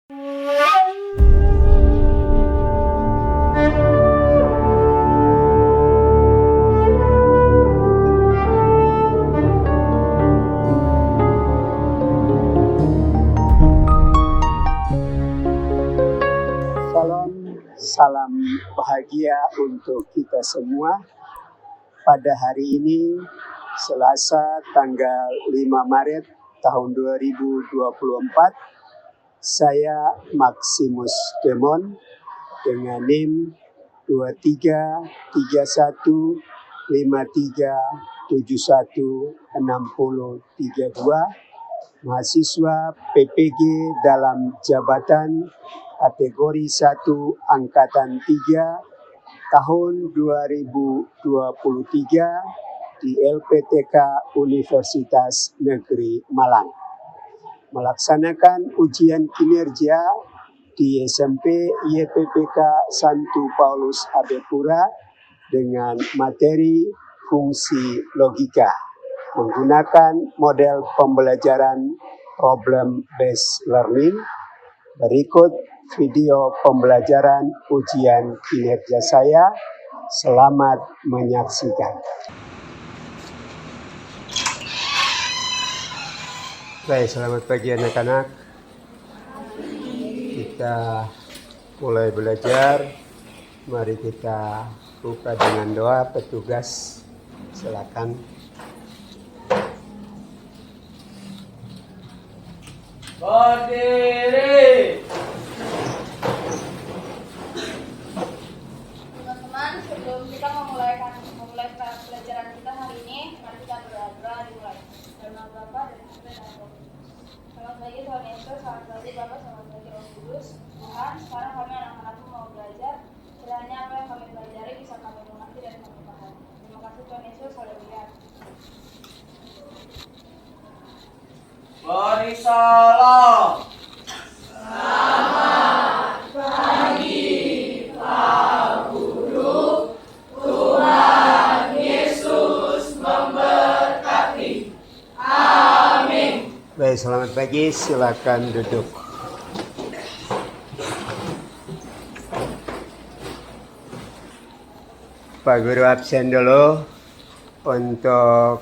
Salam bahagia untuk kita semua. Pada hari ini, Selasa tanggal 5 Maret tahun 2024, saya Maximus Demon dengan NIM 233153716032, mahasiswa PPG dalam jabatan kategori 1 Angkatan 3 tahun 2023 di LPTK Universitas Negeri Malang. Melaksanakan ujian kinerja di SMP YPPK Santo Paulus Abepura dengan materi fungsi logika menggunakan model pembelajaran problem based learning. Berikut video pembelajaran ujian kinerja saya. Selamat menyaksikan. Baik, selamat pagi anak-anak. Kita mulai belajar. Mari kita buka dengan doa. Petugas, silakan. Berdiri. Teman-teman, sebelum kita memulai pelajaran kita hari ini, mari kita berdoa dimulai. Dalam nama Bapa dan Putra dan Roh Kudus. Selamat pagi Tuhan Yesus, selamat pagi Bapak, selamat pagi Roh Kudus. Tuhan, sekarang kami anak-anakmu mau belajar. Kiranya apa yang kami pelajari bisa kami mengerti dan kami pahami. Terima kasih Tuhan Yesus, haleluya. Beri salam. Selamat pagi Pak Guru. Tuhan Yesus memberkati. Amin. Baik, selamat pagi. Silakan duduk. Pak Guru absen dulu untuk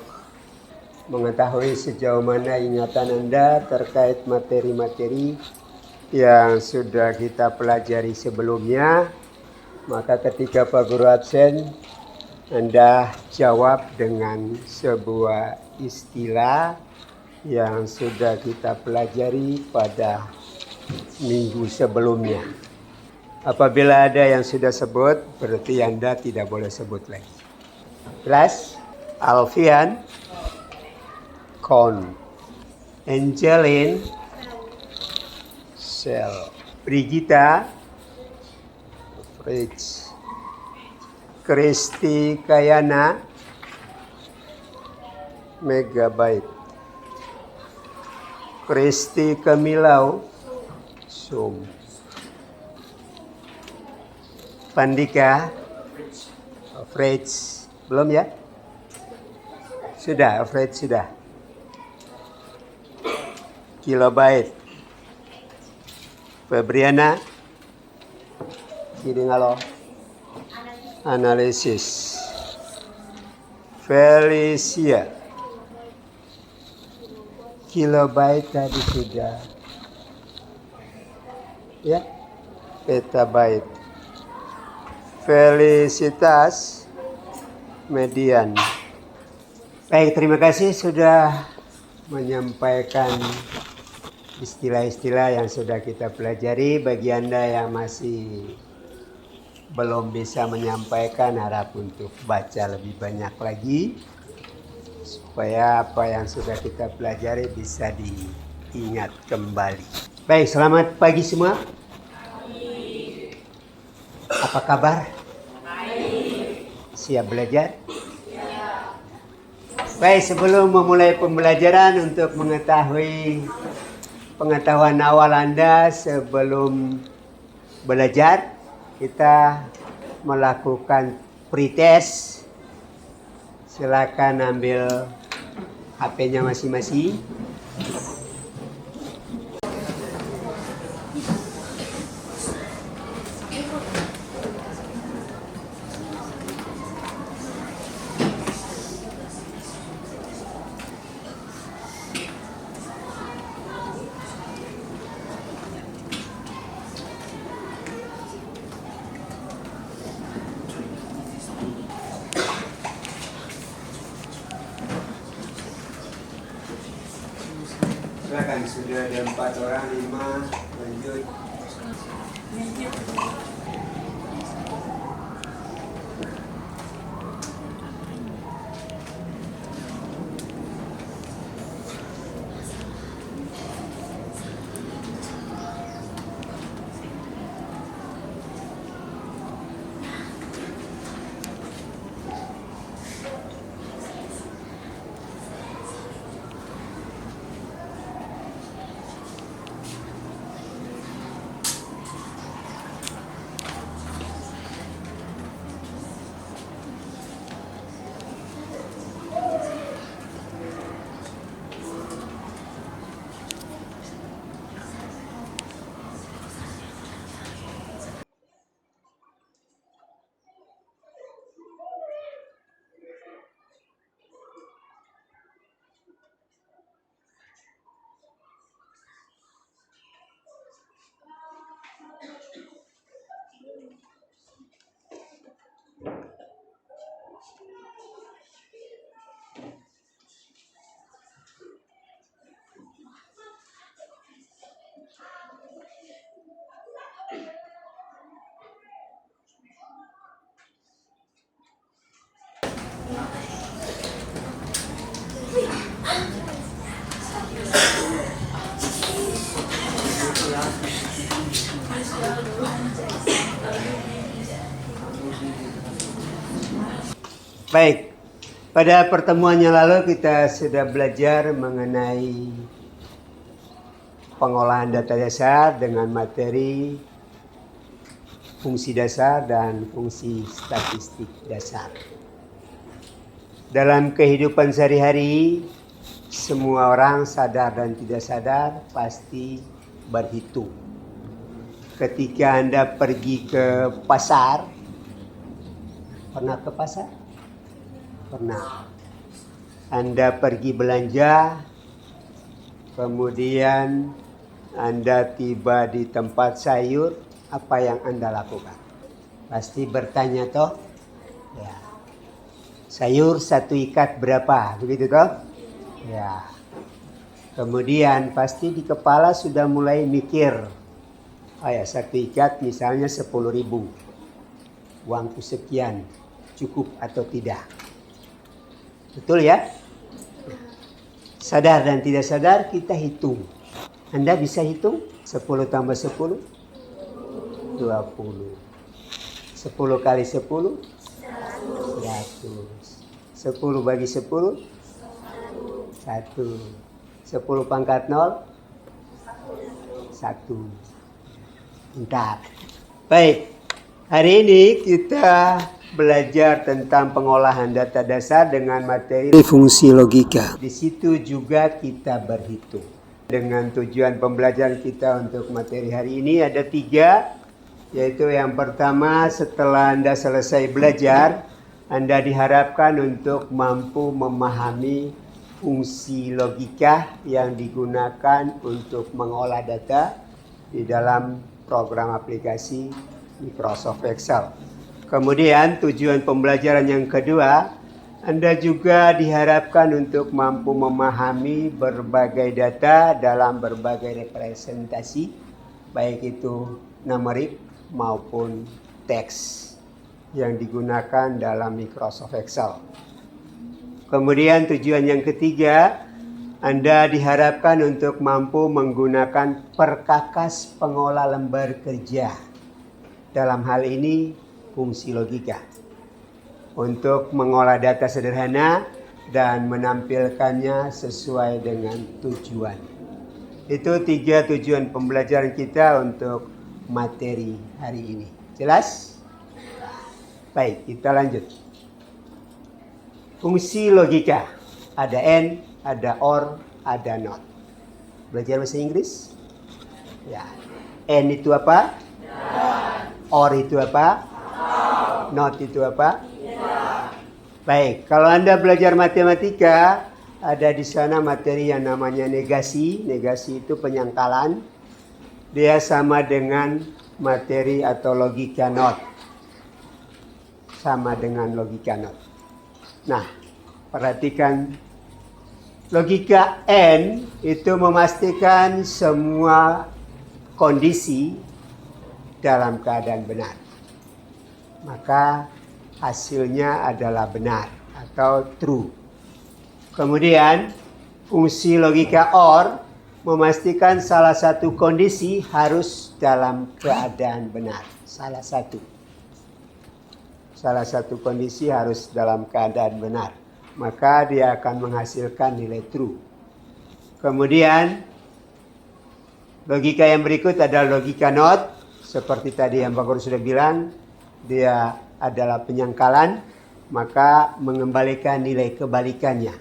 mengetahui sejauh mana ingatan Anda terkait materi-materi yang sudah kita pelajari sebelumnya. Maka ketika Pak Guru absen, Anda jawab dengan sebuah istilah yang sudah kita pelajari pada minggu sebelumnya. Apabila ada yang sudah sebut, berarti Anda tidak boleh sebut lagi. Jelas? Alfian, Con, Angeline, Sel, Brigita, Fritz, Kristi Kayana, Megabyte, Kristi Kamilau, Zoom, Pandika, Fritz, belum ya? Sudah, Fritz sudah. Kilobyte, Febriana, Kidingalo, Analisis, Felicia, Kilobyte tadi sudah, ya, Petabyte, Felicitas, Median. Baik, terima kasih sudah menyampaikan istilah-istilah yang sudah kita pelajari. Bagi Anda yang masih belum bisa menyampaikan, harap untuk baca lebih banyak lagi supaya apa yang sudah kita pelajari bisa diingat kembali. Baik, selamat pagi semua. Apa kabar? Siap belajar? Baik, sebelum memulai pembelajaran, untuk mengetahui pengetahuan awal Anda sebelum belajar, kita melakukan pretest. Silakan ambil HP-nya masing-masing. sudah ada 4 orang, 5, lanjut. Baik, pada pertemuan yang lalu kita sudah belajar mengenai pengolahan data dasar dengan materi fungsi dasar dan fungsi statistik dasar. Dalam kehidupan sehari-hari, semua orang sadar dan tidak sadar pasti berhitung. Ketika Anda pergi ke pasar, pernah ke pasar? Pernah. Anda pergi belanja, kemudian Anda tiba di tempat sayur, apa yang Anda lakukan? Pasti bertanya toh? Ya. Sayur 1 ikat berapa? Begitu toh? Ya. Kemudian pasti di kepala sudah mulai mikir. Oh ya, 1 ikat misalnya 10.000. Uangku sekian, cukup atau tidak? Betul ya? Sadar dan tidak sadar kita hitung. Anda bisa hitung? 10 tambah 10? 20. 10 kali 10? 100. 10 bagi 10? 1. 10 pangkat 0? 1. Bentar. Baik. Hari ini kita belajar tentang pengolahan data dasar dengan materi fungsi logika. Di situ juga kita berhitung. Dengan tujuan pembelajaran kita untuk materi hari ini ada 3, yaitu yang pertama, setelah Anda selesai belajar, Anda diharapkan untuk mampu memahami fungsi logika yang digunakan untuk mengolah data di dalam program aplikasi Microsoft Excel. Kemudian tujuan pembelajaran yang kedua, Anda juga diharapkan untuk mampu memahami berbagai data dalam berbagai representasi, baik itu numerik maupun teks yang digunakan dalam Microsoft Excel. Kemudian tujuan yang ketiga, Anda diharapkan untuk mampu menggunakan perkakas pengolah lembar kerja. Dalam hal ini, fungsi logika untuk mengolah data sederhana dan menampilkannya sesuai dengan tujuan. Itu 3 tujuan pembelajaran kita untuk materi hari ini. Jelas? Baik, kita lanjut. Fungsi logika. Ada and, ada or, ada not. Belajar bahasa Inggris? Ya. And itu apa? Or itu apa? Not itu apa? Baik, kalau Anda belajar matematika, ada di sana materi yang namanya negasi. Negasi itu penyangkalan. Dia sama dengan materi atau logika not. Sama dengan logika not. Nah, perhatikan Logika N itu memastikan semua kondisi dalam keadaan benar. Maka hasilnya adalah benar atau true. Kemudian fungsi logika OR memastikan salah satu kondisi harus dalam keadaan benar. Salah satu kondisi harus dalam keadaan benar. Maka dia akan menghasilkan nilai true. Kemudian logika yang berikut adalah logika NOT. Seperti tadi yang Pak Guru sudah bilang, dia adalah penyangkalan, maka mengembalikan nilai kebalikannya.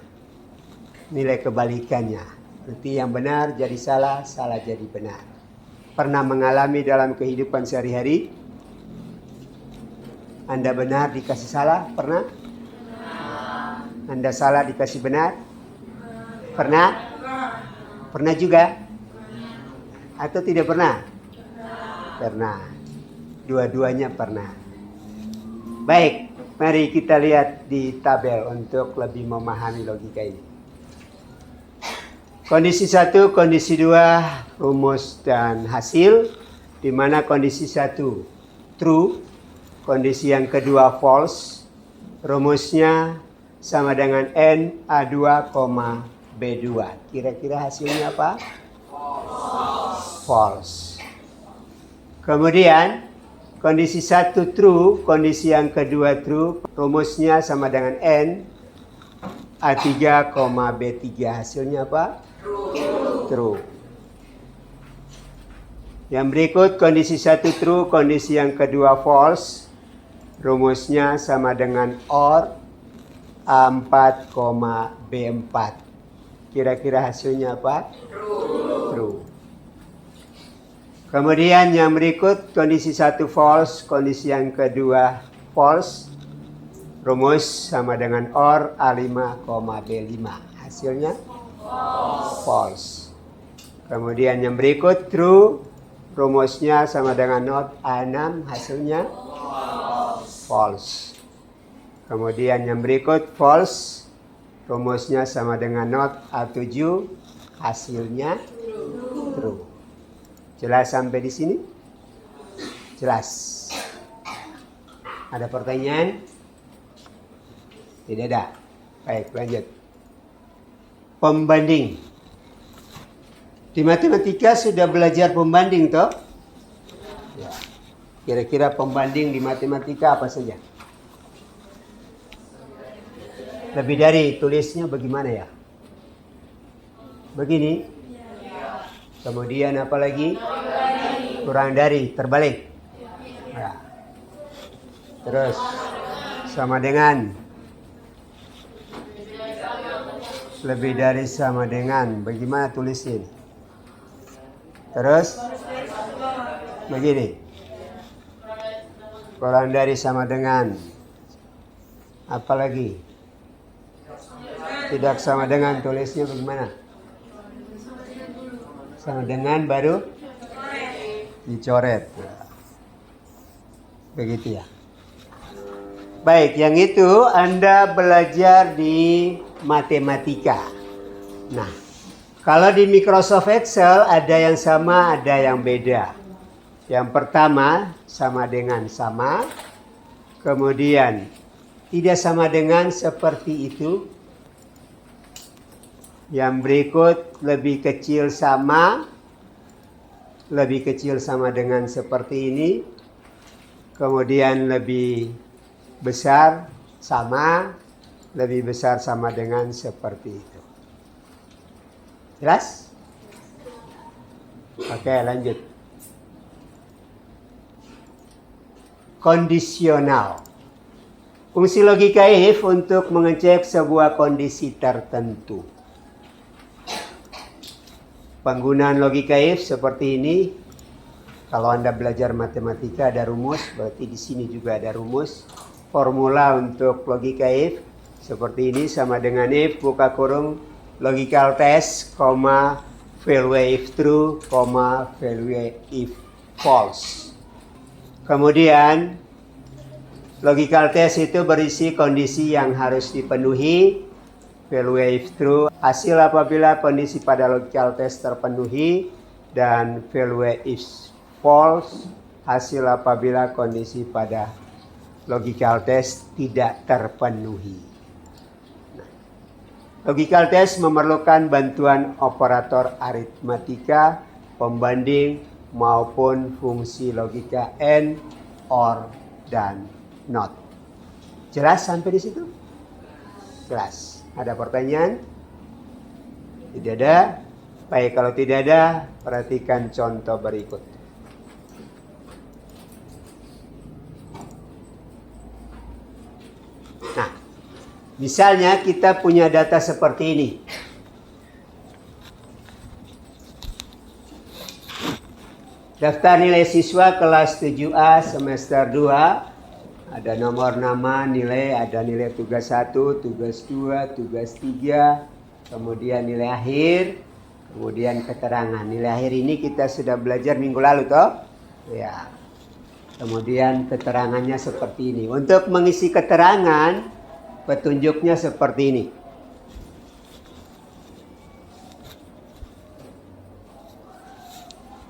Berarti yang benar jadi salah, salah jadi benar. Pernah mengalami dalam kehidupan sehari-hari? Anda benar dikasih salah? Pernah? Anda salah dikasih benar? Pernah? Pernah juga? Atau tidak pernah? Pernah. Dua-duanya pernah. Baik, mari kita lihat di tabel untuk lebih memahami logika ini. Kondisi 1, kondisi 2, rumus dan hasil, di mana kondisi 1 true, kondisi yang kedua false, rumusnya sama dengan N A2, B2. Kira-kira hasilnya apa? False. Kemudian kondisi 1 true, kondisi yang kedua true, rumusnya sama dengan N A3, B3. Hasilnya apa? True. Yang berikut kondisi 1 true, kondisi yang kedua false. Rumusnya sama dengan OR A4, B4. Kira-kira hasilnya apa? True. Kemudian yang berikut kondisi 1 false, kondisi yang kedua false. Rumus sama dengan OR A5, B5. Hasilnya false. Kemudian yang berikut true, rumusnya sama dengan NOT A6, hasilnya false. Kemudian yang berikut false, rumusnya sama dengan NOT A7, hasilnya true. Jelas sampai di sini? Jelas. Ada pertanyaan? Tidak ada. Baik, lanjut. Pembanding. Di matematika sudah belajar pembanding toh? Ya. Kira-kira pembanding di matematika apa saja? Lebih dari, tulisnya bagaimana ya? Begini. Kemudian apa lagi? Kurang dari, terbalik. Ya. Terus sama dengan, lebih dari sama dengan, bagaimana tulisin? Terus begini, kurang dari sama dengan, apa lagi? Tidak sama dengan, tulisnya bagaimana? Sama dengan baru dicoret. Begitu ya. Baik, yang itu Anda belajar di matematika. Nah, kalau di Microsoft Excel ada yang sama, ada yang beda. Yang pertama sama dengan sama. Kemudian tidak sama dengan seperti itu. Yang berikut lebih kecil sama. Lebih kecil sama dengan seperti ini. Kemudian lebih besar sama. Lebih besar sama dengan seperti itu. Jelas? Oke, lanjut. Kondisional. Fungsi logika if untuk mengecek sebuah kondisi tertentu. Penggunaan logika if seperti ini. Kalau Anda belajar matematika ada rumus, berarti di sini juga ada rumus. Formula untuk logika if seperti ini sama dengan if buka kurung logical test, value if true, value if false. Kemudian logical test itu berisi kondisi yang harus dipenuhi. value if true, hasil apabila kondisi pada logical test terpenuhi, dan value if false, hasil apabila kondisi pada logical test tidak terpenuhi. Nah, logical test memerlukan bantuan operator aritmatika, pembanding, maupun fungsi logika and, or, dan not. Jelas sampai di situ? Jelas. Ada pertanyaan? Tidak ada? Baik, kalau tidak ada, perhatikan contoh berikut. Nah, misalnya kita punya data seperti ini. Daftar nilai siswa kelas 7A semester 2. Ada nomor nama, nilai, ada nilai tugas 1, tugas 2, tugas 3. Kemudian nilai akhir, kemudian keterangan. Nilai akhir ini kita sudah belajar minggu lalu toh? Ya. Kemudian keterangannya seperti ini. Untuk mengisi keterangan, petunjuknya seperti ini.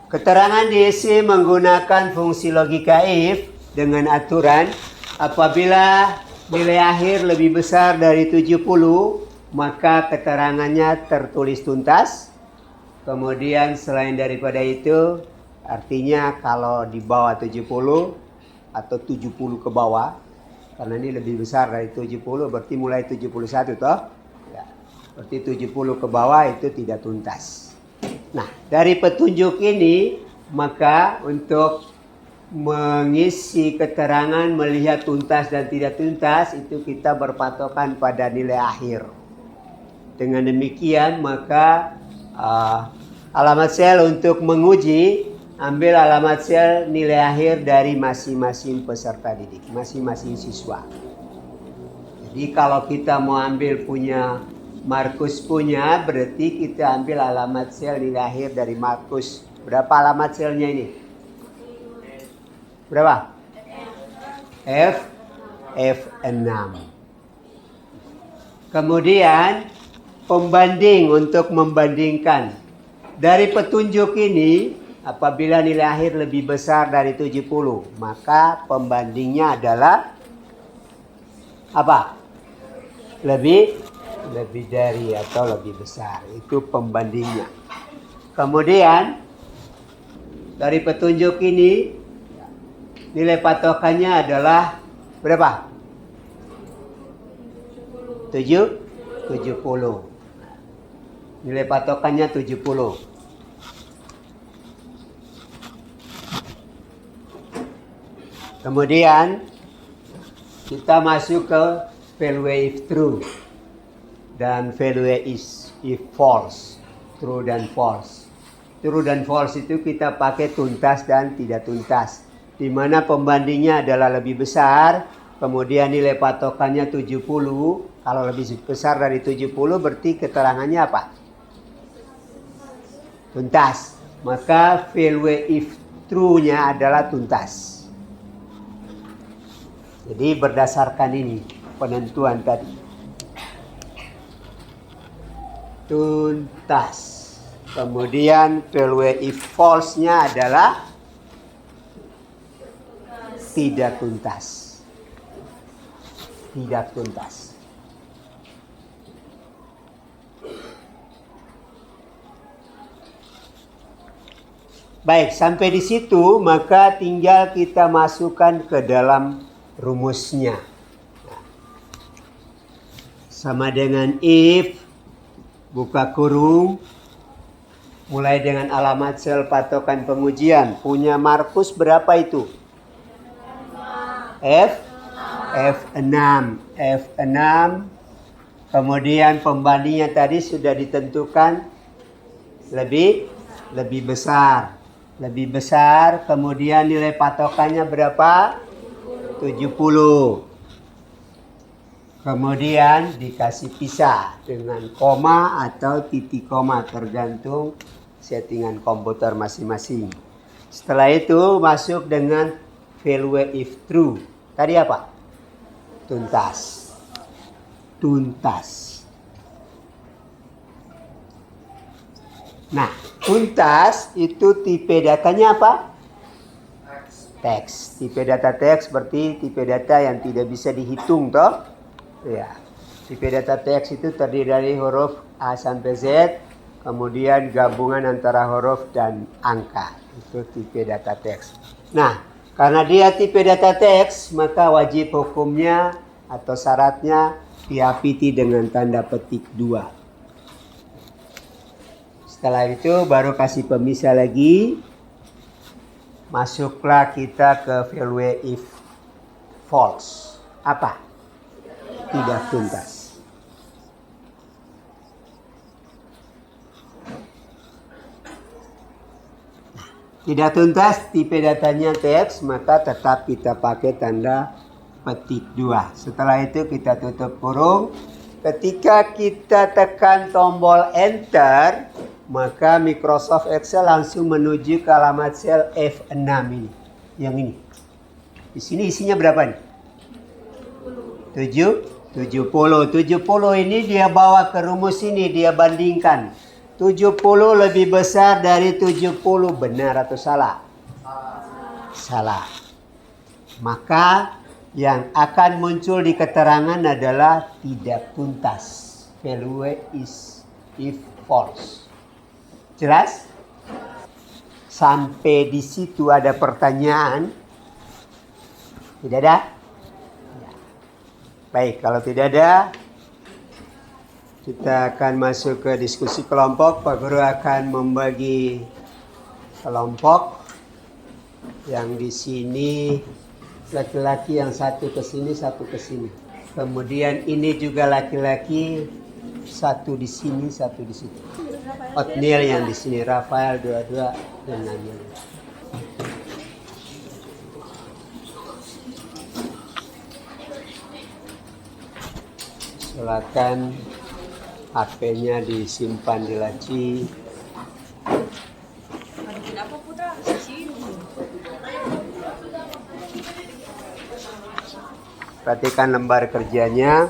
Keterangan diisi menggunakan fungsi logika if dengan aturan apabila nilai akhir lebih besar dari 70, maka keterangannya tertulis tuntas. Kemudian selain daripada itu, artinya kalau di bawah 70 atau 70 ke bawah, karena ini lebih besar dari 70, berarti mulai 71 toh. Ya, berarti 70 ke bawah itu tidak tuntas. Nah, dari petunjuk ini, maka untuk mengisi keterangan melihat tuntas dan tidak tuntas, itu kita berpatokan pada nilai akhir. Dengan demikian, maka alamat sel untuk menguji, ambil alamat sel nilai akhir dari masing-masing peserta didik, masing-masing siswa. Jadi kalau kita mau ambil punya Markus punya, berarti kita ambil alamat sel nilai akhir dari Markus. Berapa alamat selnya ini? Berapa? F6. Kemudian pembanding untuk membandingkan. Dari petunjuk ini, apabila nilai akhir lebih besar dari 70, maka pembandingnya adalah apa? Lebih dari atau lebih besar. Itu pembandingnya. Kemudian dari petunjuk ini nilai patokannya adalah berapa? 70. Nilai patokannya 70. Kemudian kita masuk ke value if true dan value is if false. True dan false. True dan false itu kita pakai tuntas dan tidak tuntas. Di mana pembandingnya adalah lebih besar, kemudian nilai patokannya 70. Kalau lebih besar dari 70 berarti keterangannya apa? Tuntas. Maka value if true-nya adalah tuntas. Jadi berdasarkan ini penentuan tadi. Tuntas. Kemudian value if false-nya adalah tidak tuntas. Tidak tuntas. Baik, sampai di situ maka tinggal kita masukkan ke dalam rumusnya. Sama dengan if, buka kurung, mulai dengan alamat sel patokan pengujian. Punya Markus berapa itu? F6. Kemudian pembandingnya tadi sudah ditentukan lebih besar. Lebih besar, kemudian nilai patokannya berapa? 70. Kemudian dikasih pisah dengan koma atau titik koma, tergantung settingan komputer masing-masing. Setelah itu masuk dengan value if true. Tadi apa? Tuntas. Tuntas. Nah, tuntas itu tipe datanya apa? Teks. Tipe data teks berarti tipe data yang tidak bisa dihitung toh. Ya. Tipe data teks itu terdiri dari huruf A sampai Z, kemudian gabungan antara huruf dan angka. Itu tipe data teks. Nah, karena dia tipe data teks, maka wajib hukumnya atau syaratnya diapiti dengan tanda petik 2. Setelah itu baru kasih pemisah lagi. Masuklah kita ke value if false. Apa? Tidak tuntas. Tidak tuntas, tipe datanya teks, maka tetap kita pakai tanda petik 2. Setelah itu kita tutup kurung. Ketika kita tekan tombol enter, maka Microsoft Excel langsung menuju ke alamat sel F6 ini. Yang ini. Di sini isinya berapa nih? 70. 70 ini dia bawa ke rumus ini, dia bandingkan. 70 lebih besar dari 70, benar atau salah? Salah. Maka yang akan muncul di keterangan adalah tidak tuntas. Value is if false. Jelas? Sampai di situ ada pertanyaan? Tidak ada? Baik, kalau tidak ada, kita akan masuk ke diskusi kelompok. Pak Guru akan membagi kelompok. Yang di sini laki-laki yang satu ke sini, satu ke sini. Kemudian ini juga laki-laki, satu di sini, satu di situ. Otniel yang di sini, Rafael dua-dua dan Daniel. Silakan HP-nya disimpan di laci. Perhatikan lembar kerjanya.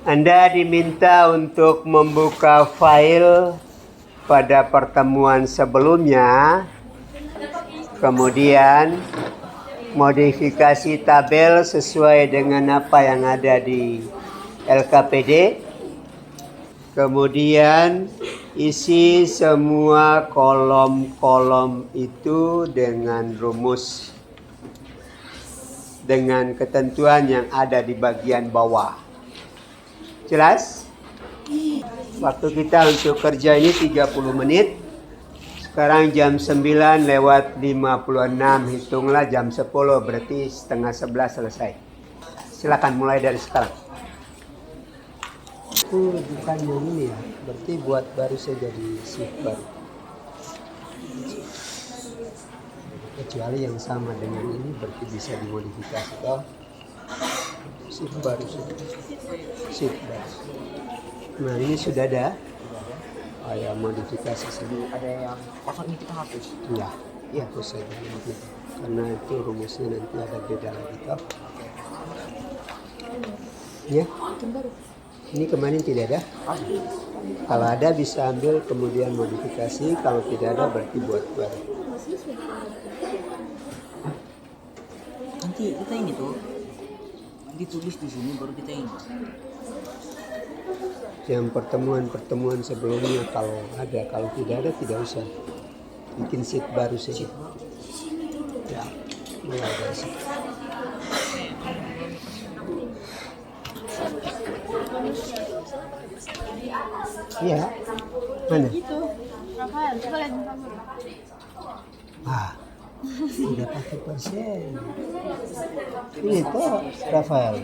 Anda diminta untuk membuka file pada pertemuan sebelumnya. Kemudian modifikasi tabel sesuai dengan apa yang ada di LKPD. Kemudian isi semua kolom-kolom itu dengan rumus, dengan ketentuan yang ada di bagian bawah. Jelas? Waktu kita untuk kerja ini 30 menit. Sekarang jam 9 lewat 56. Hitunglah jam 10, berarti setengah 11 selesai. Silakan mulai dari sekarang. Bukan yang ini ya. Berarti buat baru saja di shift baru. Kecuali yang sama dengan ini berarti bisa dimodifikasi toh. Shift baru sudah. Shift baru. Nah ini sudah ada. Ya modifikasi sendiri. Ada yang pasang ini kita hapus. Ya, iya hapus saja nanti. Karena itu rumusnya nanti ada beda lagi toh. Ya. Ini kemarin tidak ada. Kalau ada bisa ambil kemudian modifikasi. Kalau tidak ada berarti buat baru. Nanti kita ini tuh ditulis di sini baru kita ini. Yang pertemuan sebelumnya kalau ada, kalau tidak ada tidak usah. Bikin sheet baru saja. Ya, mulai dari situ. Iya. Mana? Itu. Rafael, coba lihat muka gue. Tidak pakai persen. Ini toh Rafael.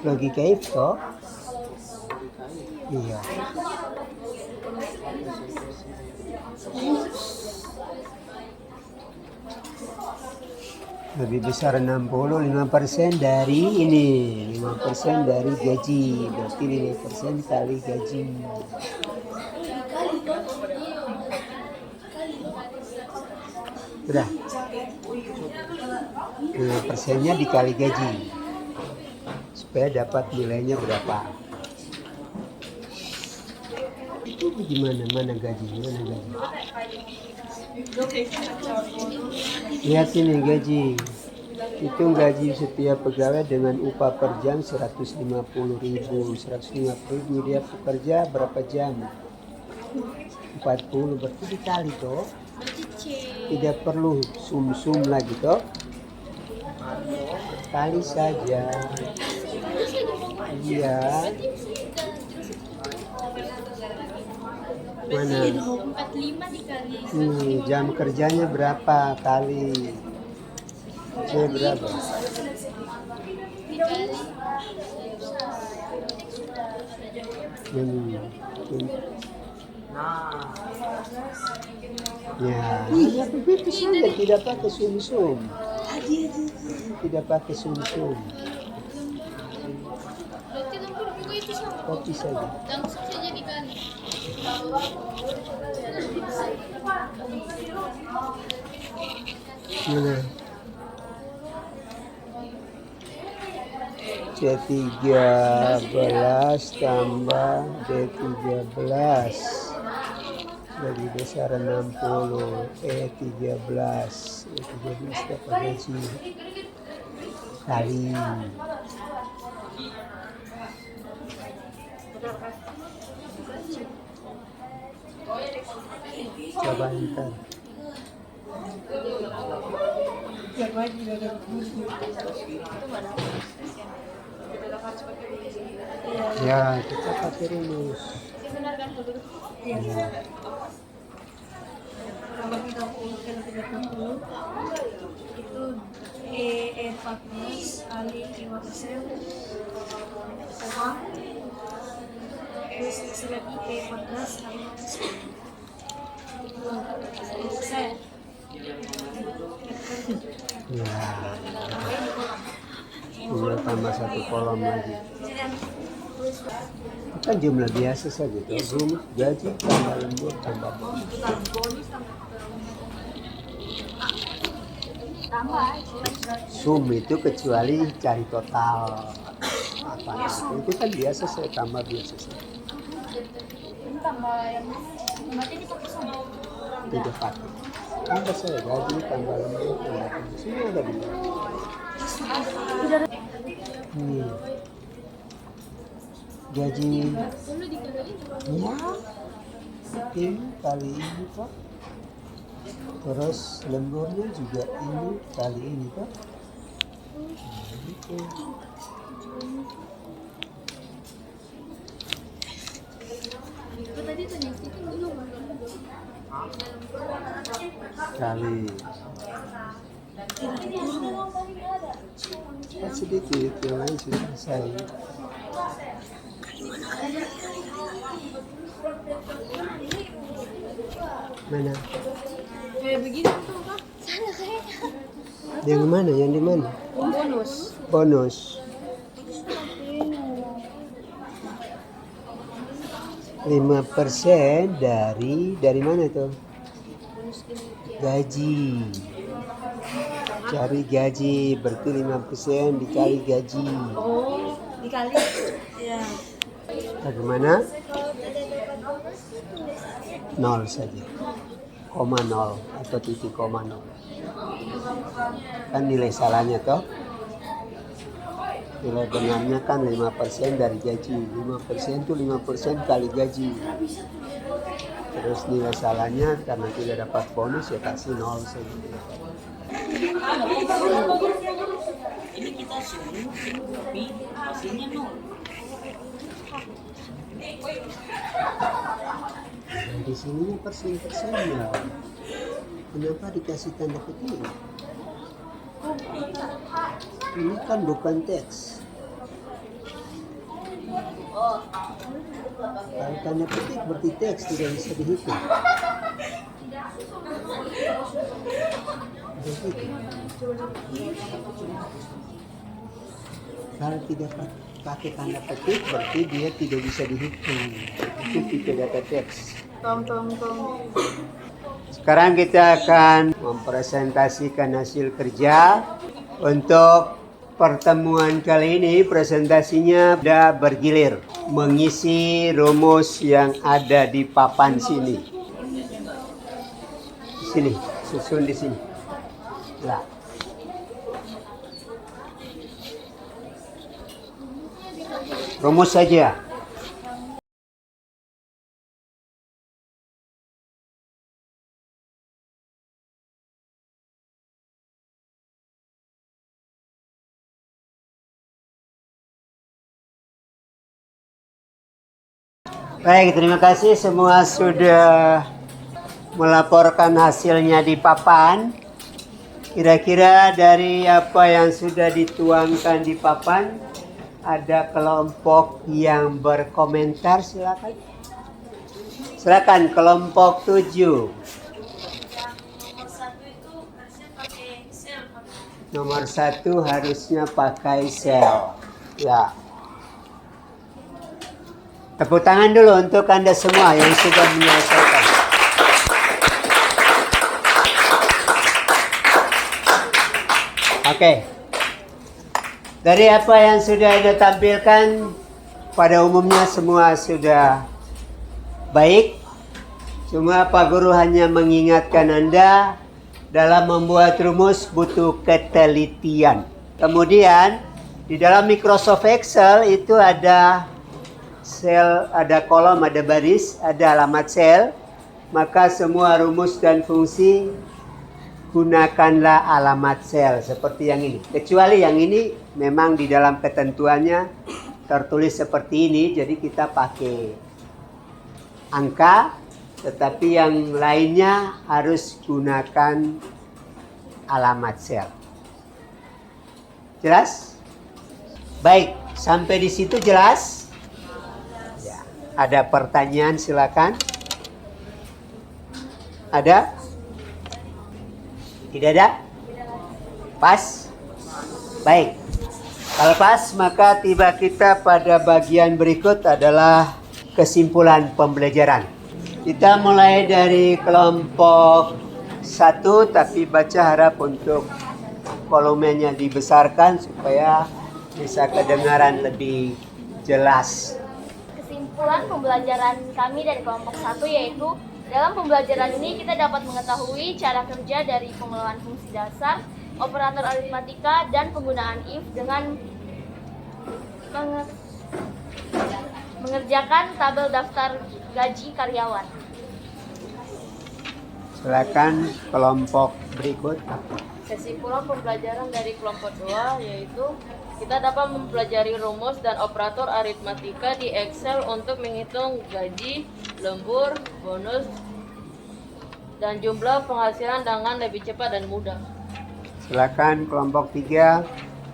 Logika itu. Iya. Lebih besar 60, 5% dari ini. 5% dari gaji. Berarti 5% kali gaji. Sudah. 5%-nya dikali gaji. Supaya dapat nilainya berapa. Gimana? Mana gaji? Mana gaji? Lihat ini gaji. Hitung gaji setiap pegawai dengan upah per jam 150.000. 150.000 dia bekerja berapa jam? 40, berarti dikali toh. Tidak perlu sum-sum lagi toh. Kali saja. Iya. Mana? 45 dikali Jam kerjanya berapa kali? Berapa? dikali Ya, begitu saja, tidak pakai sum-sum. Tidak pakai sum-sum. berarti lembur juga itu sama Kopi saja. langsung saja dikali Mana? C13 tambah D13 dari besar 60 E13 dapat gaji kali coba ntar ya kita pakai rumus. Nomor 30 kali 30 itu E 14 kali 5% sama S lagi E 14 kali 5% itu selesai. Ya, tinggal tambah satu kolom lagi. Kan jumlah biasa saja tuh, rumus gaji tambah lembur tambah bonus. Sum itu kecuali cari total apa itu kan biasa saya tambah biasa saja. tambah yang berarti dipakai sama Tidak pakai. Tambah saya gaji tambah lembur tambah bonus. Semua ada di dalam. Gaji ya ini kali ini Pak, terus lemburnya juga ini kali ini Pak. Gitu. itu tadi tuh yang itu dulu Kali sedikit yang lain sudah selesai. Mana? Kayak begini tuh Kak. sana kayaknya Yang mana? Yang di mana? Bonus. Bonus. Lima % dari mana tuh? Gaji. Cari gaji berarti 5% dikali gaji. Oh, dikali ya. Bagaimana? 0 saja. Koma 0 atau titik koma 0. Kan nilai salahnya toh? Nilai benarnya kan 5% dari gaji. 5% itu 5% kali gaji. Terus nilai salahnya karena tidak dapat bonus ya kasih 0 saja. Ini kita suruh tapi hasilnya nol. Nah, di sini persen-persennya. Kenapa dikasih tanda petik? Ini kan bukan teks. Kalau tanda petik berarti teks tidak bisa dihitung. Begitu. Kalau tidak pakai tanda petik berarti dia tidak bisa dihitung. Itu tipe data teks. Tom. Sekarang kita akan mempresentasikan hasil kerja. Untuk pertemuan kali ini presentasinya sudah bergilir. mengisi rumus yang ada di papan sini. Sini, susun di sini. Nah. Rumus saja. Baik, terima kasih semua sudah melaporkan hasilnya di papan. Kira-kira dari apa yang sudah dituangkan di papan, ada kelompok yang berkomentar, silakan. Silakan kelompok 7. Nomor 1 harusnya pakai sel. Ya. Tepuk tangan dulu untuk Anda semua yang sudah menyelesaikan. Oke. Dari apa yang sudah Anda tampilkan, pada umumnya semua sudah baik. Cuma Pak Guru hanya mengingatkan Anda, dalam membuat rumus butuh ketelitian. Kemudian, di dalam Microsoft Excel itu ada sel, ada kolom, ada baris, ada alamat sel. Maka semua rumus dan fungsi gunakanlah alamat sel seperti yang ini. Kecuali yang ini memang di dalam ketentuannya tertulis seperti ini, jadi kita pakai angka, tetapi yang lainnya harus gunakan alamat sel. Jelas? Baik, sampai di situ jelas? Ada pertanyaan, silakan. Ada? Tidak ada? Pas? Baik. Kalau pas, maka tiba kita pada bagian berikut adalah kesimpulan pembelajaran. Kita mulai dari kelompok 1, tapi baca harap untuk volumenya dibesarkan supaya bisa kedengaran lebih jelas. Kesimpulan pembelajaran kami dari kelompok 1 yaitu dalam pembelajaran ini kita dapat mengetahui cara kerja dari pengelolaan fungsi dasar, operator aritmatika, dan penggunaan if dengan mengerjakan tabel daftar gaji karyawan. Silakan kelompok berikut. Kesimpulan pembelajaran dari kelompok 2 yaitu kita dapat mempelajari rumus dan operator aritmatika di Excel untuk menghitung gaji, lembur, bonus, dan jumlah penghasilan dengan lebih cepat dan mudah. Silakan kelompok 3.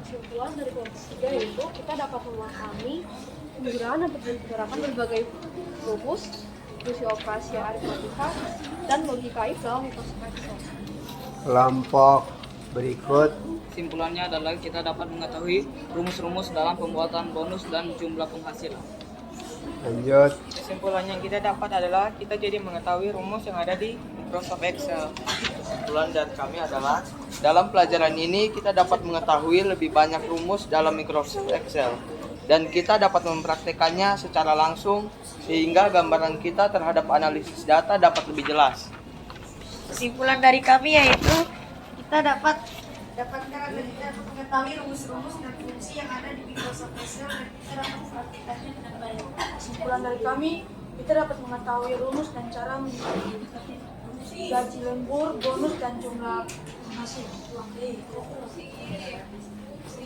Kesimpulan dari kelompok 3 yaitu kita dapat memahami penggunaan dan penerapan berbagai rumus, fungsi operasi aritmatika, dan logika if dalam Microsoft Excel. Kelompok berikut. Kesimpulannya adalah kita dapat mengetahui rumus-rumus dalam pembuatan bonus dan jumlah penghasilan. Lanjut. Kesimpulannya yang kita dapat adalah kita jadi mengetahui rumus yang ada di Microsoft Excel. Kesimpulan dari kami adalah dalam pelajaran ini kita dapat mengetahui lebih banyak rumus dalam Microsoft Excel dan kita dapat mempraktekannya secara langsung sehingga gambaran kita terhadap analisis data dapat lebih jelas. Kesimpulan dari kami yaitu kita dapat mengetahui rumus-rumus dan fungsi yang ada di Microsoft Excel dan kita dapat mempraktikkannya dengan baik. Kesimpulan dari kami, kita dapat mengetahui rumus dan cara menghitung gaji lembur, bonus, dan jumlah penghasilan.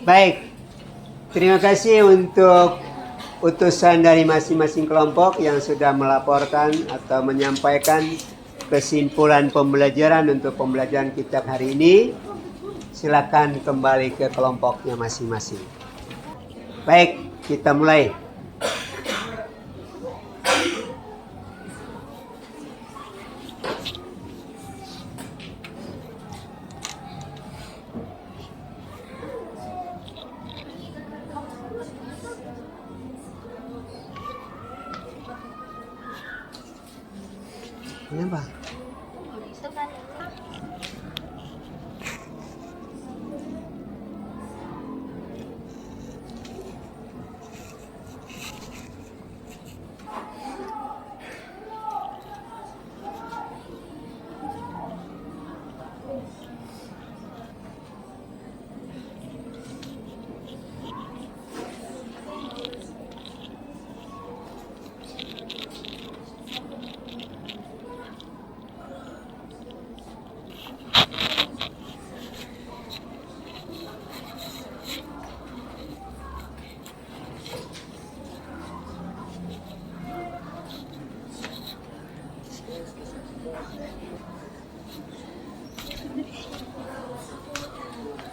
Baik. Terima kasih untuk utusan dari masing-masing kelompok yang sudah melaporkan atau menyampaikan kesimpulan pembelajaran untuk pembelajaran kitab hari ini. Silakan kembali ke kelompoknya masing-masing. Baik, kita mulai. Kenapa?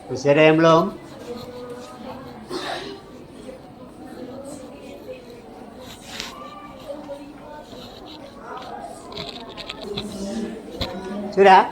Masih ada yang belum? Sudah?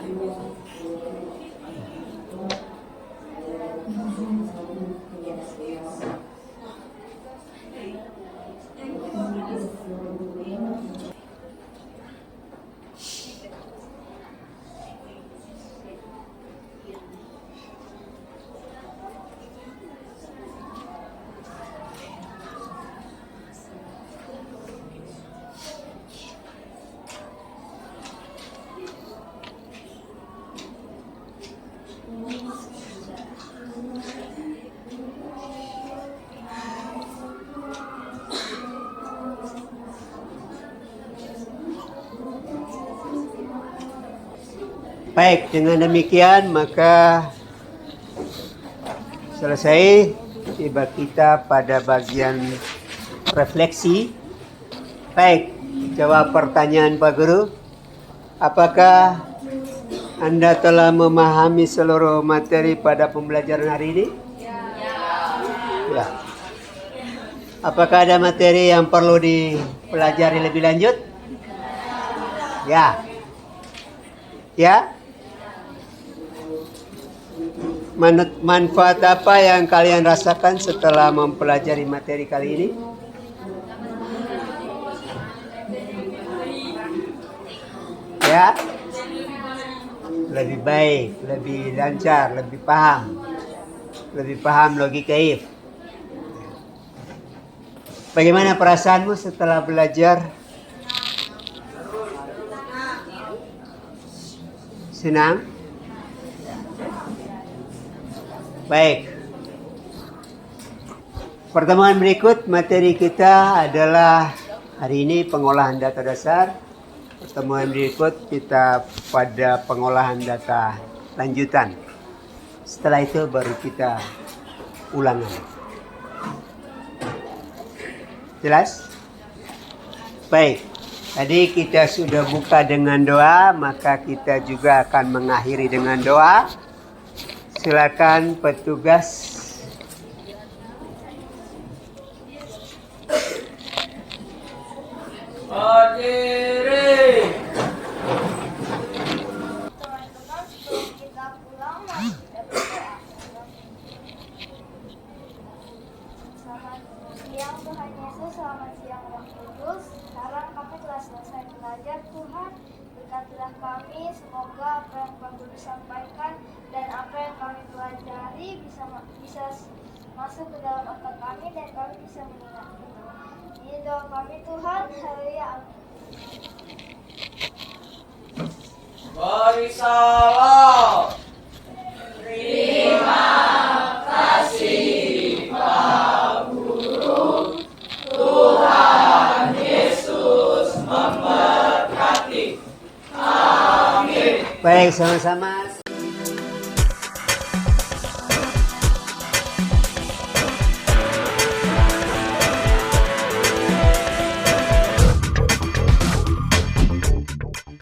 Baik, dengan demikian maka selesai tiba kita pada bagian refleksi. Baik, jawab pertanyaan Pak Guru. Apakah Anda telah memahami seluruh materi pada pembelajaran hari ini? Ya. Apakah ada materi yang perlu dipelajari lebih lanjut? Ya. Ya? Manfaat apa yang kalian rasakan setelah mempelajari materi kali ini? Ya? Lebih baik, lebih lancar, lebih paham logika if. Bagaimana perasaanmu setelah belajar? Senang? Baik. Pertemuan berikut materi kita adalah hari ini pengolahan data dasar. Pertemuan berikut kita pada pengolahan data lanjutan. Setelah itu baru kita ulangan. Jelas? Baik. Tadi kita sudah buka dengan doa, maka kita juga akan mengakhiri dengan doa. Silakan petugas. Berdiri. Teman-teman, sebelum kita pulang, mari kita berdoa. Selamat siang Tuhan Yesus, selamat siang Roh Kudus. Sekarang kami telah selesai belajar Tuhan. Berkatilah kami, semoga apa yang Pak Guru sampaikan dan apa yang kami pelajari bisa masuk ke dalam otak kami dan kami bisa mengingat itu. Ini doa kami Tuhan, haleluya. Beri salam. Terima kasih Pak Guru. Tuhan Yesus memberkati. Amin. Baik, sama-sama.